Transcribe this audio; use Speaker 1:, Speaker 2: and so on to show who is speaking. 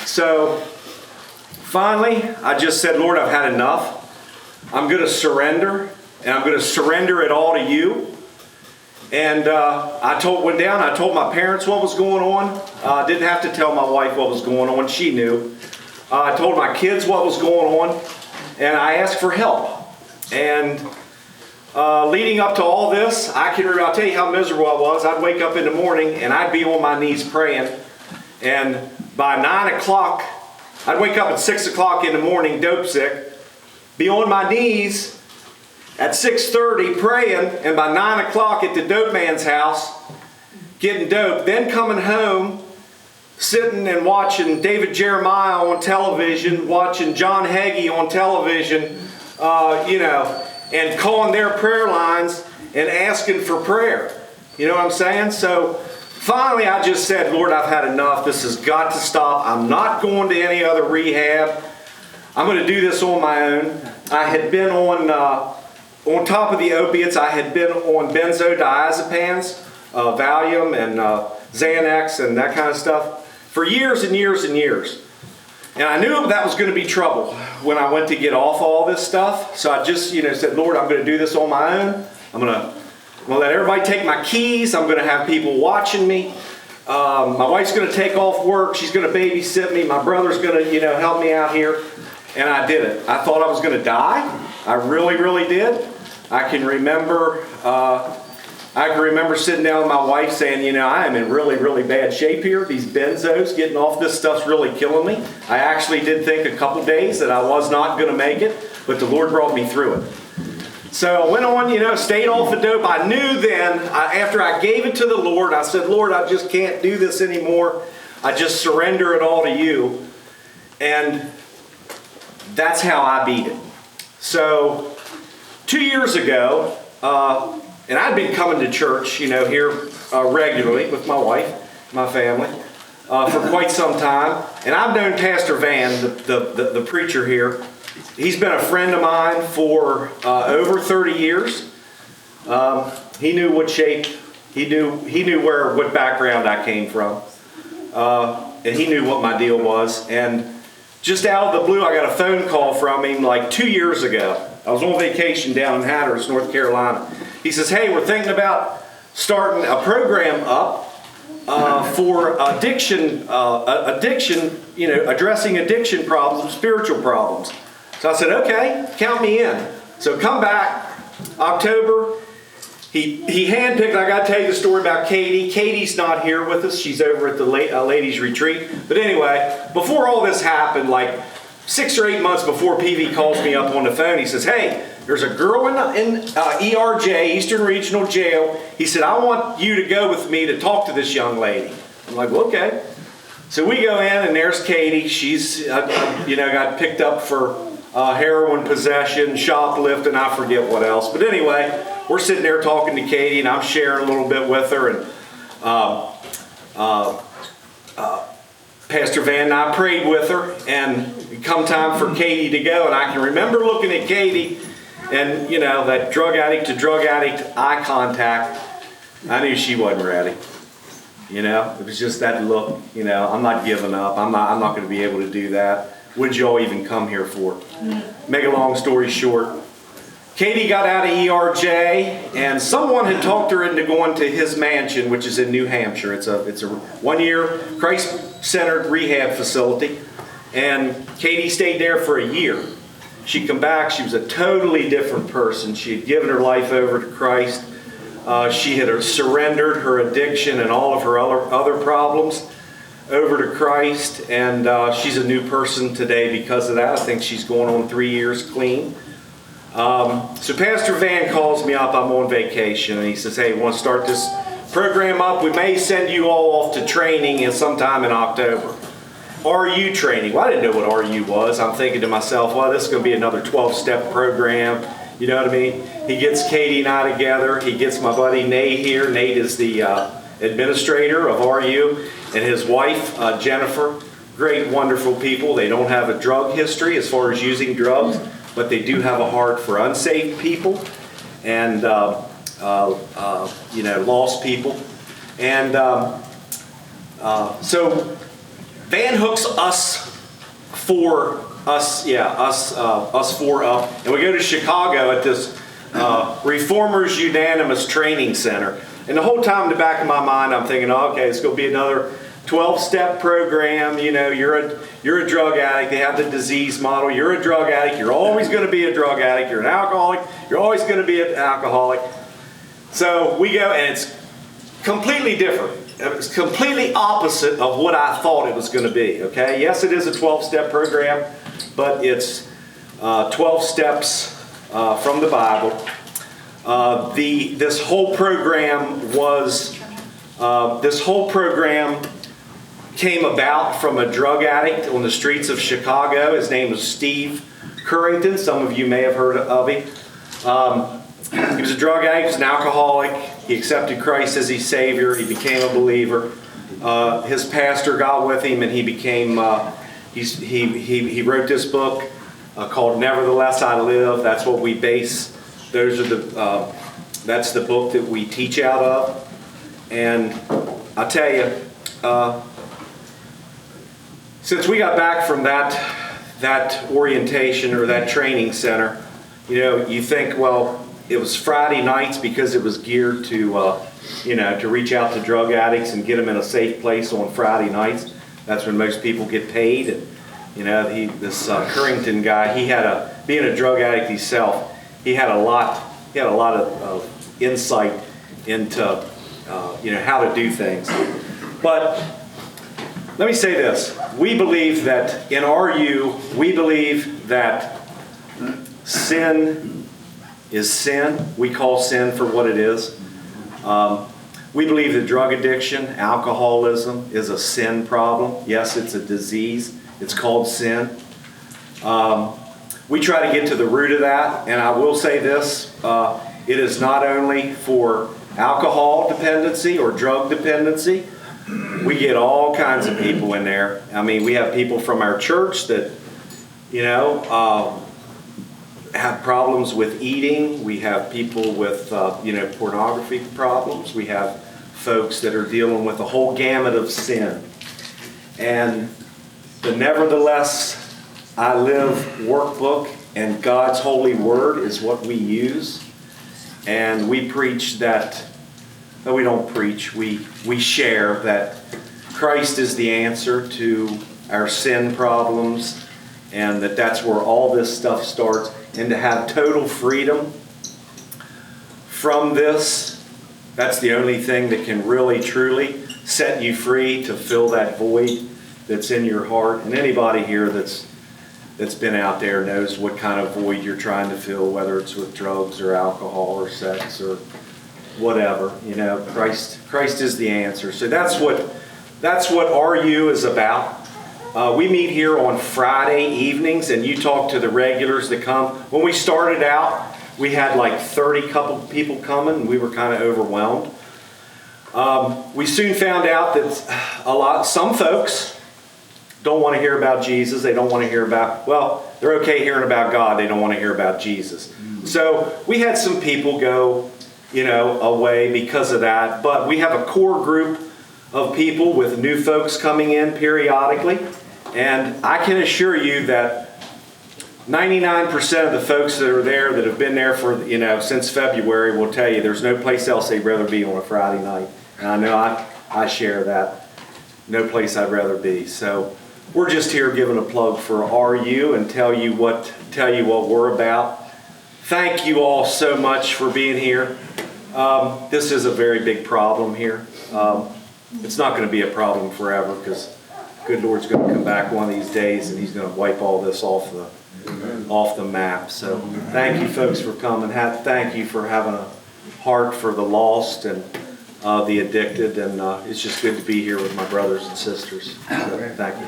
Speaker 1: So finally, I just said, Lord, I've had enough. I'm going to surrender, and I'm going to surrender it all to you. And I went down, I told my parents what was going on. Didn't have to tell my wife what was going on. She knew. I told my kids what was going on, and I asked for help. And leading up to all this, I'll tell you how miserable I was. I'd wake up in the morning, and I'd be on my knees praying. And by 9 o'clock, I'd wake up at 6 o'clock in the morning, dope sick, be on my knees at 6:30 praying, and by 9 o'clock at the dope man's house, getting dope, then coming home, sitting and watching David Jeremiah on television, watching John Hagee on television, and calling their prayer lines and asking for prayer. You know what I'm saying? So finally I just said, Lord, I've had enough. This has got to stop. I'm not going to any other rehab. I'm going to do this on my own. I had been on top of the opiates. I had been on benzodiazepines, Valium and Xanax and that kind of stuff for years and years and years. And I knew that was going to be trouble when I went to get off all this stuff. So I just, said, Lord, I'm going to do this on my own. I'm going to let everybody take my keys. I'm going to have people watching me. My wife's going to take off work. She's going to babysit me. My brother's going to, help me out here. And I did it. I thought I was going to die. I really, really did. I can remember sitting down with my wife saying, I am in really, really bad shape here. These benzos, getting off this stuff's really killing me. I actually did think a couple days that I was not going to make it, but the Lord brought me through it. So I went on, stayed off of dope. I knew then, after I gave it to the Lord, I said, Lord, I just can't do this anymore. I just surrender it all to you. And that's how I beat it. So 2 years ago, and I'd been coming to church, here regularly with my wife, my family, for quite some time. And I've known Pastor Van, the preacher here. He's been a friend of mine for over 30 years. He knew what shape, he knew what background I came from. And he knew what my deal was. And just out of the blue, I got a phone call from him like 2 years ago. I was on vacation down in Hatteras, North Carolina. He says, hey, we're thinking about starting a program up for addiction, addressing addiction problems, spiritual problems. So I said, okay, count me in. So come back, October. He handpicked, I got to tell you the story about Katie. Katie's not here with us. She's over at the ladies' retreat. But anyway, before all this happened, like 6 or 8 months before PV calls me up on the phone, he says, hey, there's a girl in ERJ, Eastern Regional Jail. He said, I want you to go with me to talk to this young lady. I'm like, well, okay. So we go in, and there's Katie. She's, got picked up for heroin possession, shoplifting, I forget what else. But anyway, we're sitting there talking to Katie, and I'm sharing a little bit with her. And Pastor Van and I prayed with her, and it come time for Katie to go. And I can remember looking at Katie, and that drug addict to drug addict eye contact. I knew she wasn't ready. It was just that look. I'm not giving up. I'm not going to be able to do that. What did y'all even come here for? Make a long story short, Katie got out of ERJ, and someone had talked her into going to his mansion, which is in New Hampshire. It's a 1-year Christ-centered rehab facility, and Katie stayed there for a year. She'd come back. She was a totally different person. She had given her life over to Christ. She had surrendered her addiction and all of her other problems over to Christ, and she's a new person today because of that. I think she's going on 3 years clean. So Pastor Van calls me up. I'm on vacation, and he says, hey, we want to start this program up. We may send you all off to training sometime in October. RU training. Well, I didn't know what RU was. I'm thinking to myself, well, this is going to be another 12-step program. You know what I mean? He gets Katie and I together. He gets my buddy Nate here. Nate is the administrator of RU, and his wife, Jennifer. Great, wonderful people. They don't have a drug history as far as using drugs, but they do have a heart for unsaved people and lost people. And so Van hooks us four up, and we go to Chicago at this Reformers Unanimous Training Center. And the whole time in the back of my mind, I'm thinking, oh, okay, it's going to be another 12-step program. You know, you're a drug addict. They have the disease model. You're a drug addict. You're always going to be a drug addict. You're an alcoholic. You're always going to be an alcoholic. So we go, and it's completely different. It's completely opposite of what I thought it was going to be. Okay, yes, it is a 12-step program, but it's 12 steps from the Bible. This whole program came about from a drug addict on the streets of Chicago. His name was Steve Currington. Some of you may have heard of him. He was a drug addict, he was an alcoholic. He accepted Christ as his Savior. He became a believer. His pastor got with him, and he became. He wrote this book called "Nevertheless I Live." That's what we base. Those are that's the book that we teach out of. And I tell you, since we got back from that orientation or that training center, you know, you think, well, it was Friday nights because it was geared to, to reach out to drug addicts and get them in a safe place on Friday nights. That's when most people get paid. And, you know, this Currington guy, being a drug addict himself, he had a lot of insight into, how to do things. But let me say this. We believe that in RU, we believe that sin is sin. We call sin for what it is. We believe that drug addiction, alcoholism is a sin problem. Yes, it's a disease. It's called sin. We try to get to the root of that, and I will say this. It is not only for alcohol dependency or drug dependency. We get all kinds of people in there. I mean, we have people from our church that, have problems with eating. We have people with, pornography problems. We have folks that are dealing with a whole gamut of sin. And the Nevertheless I Live workbook and God's holy word is what we use. And we preach that, no, we don't preach, we share that Christ is the answer to our sin problems, and that's where all this stuff starts. And to have total freedom from this, that's the only thing that can really, truly set you free to fill that void that's in your heart. And anybody here that's been out there knows what kind of void you're trying to fill, whether it's with drugs or alcohol or sex or whatever. Christ is the answer. So that's what RU is about. We meet here on Friday evenings, and you talk to the regulars that come. When we started out, we had like 30 couple people coming, and we were kind of overwhelmed. We soon found out that some folks don't want to hear about Jesus. They don't want to hear about, they're okay hearing about God. They don't want to hear about Jesus. So we had some people go, away because of that. But we have a core group of people with new folks coming in periodically. And I can assure you that 99% of the folks that are there that have been there for, since February will tell you there's no place else they'd rather be on a Friday night. And I know I share that. No place I'd rather be. So we're just here giving a plug for RU and tell you what we're about. Thank you all so much for being here. This is a very big problem here. It's not going to be a problem forever because good Lord's going to come back one of these days and He's going to wipe all this off the map. So thank you folks for coming. Thank you for having a heart for the lost and the addicted. And it's just good to be here with my brothers and sisters. So thank you.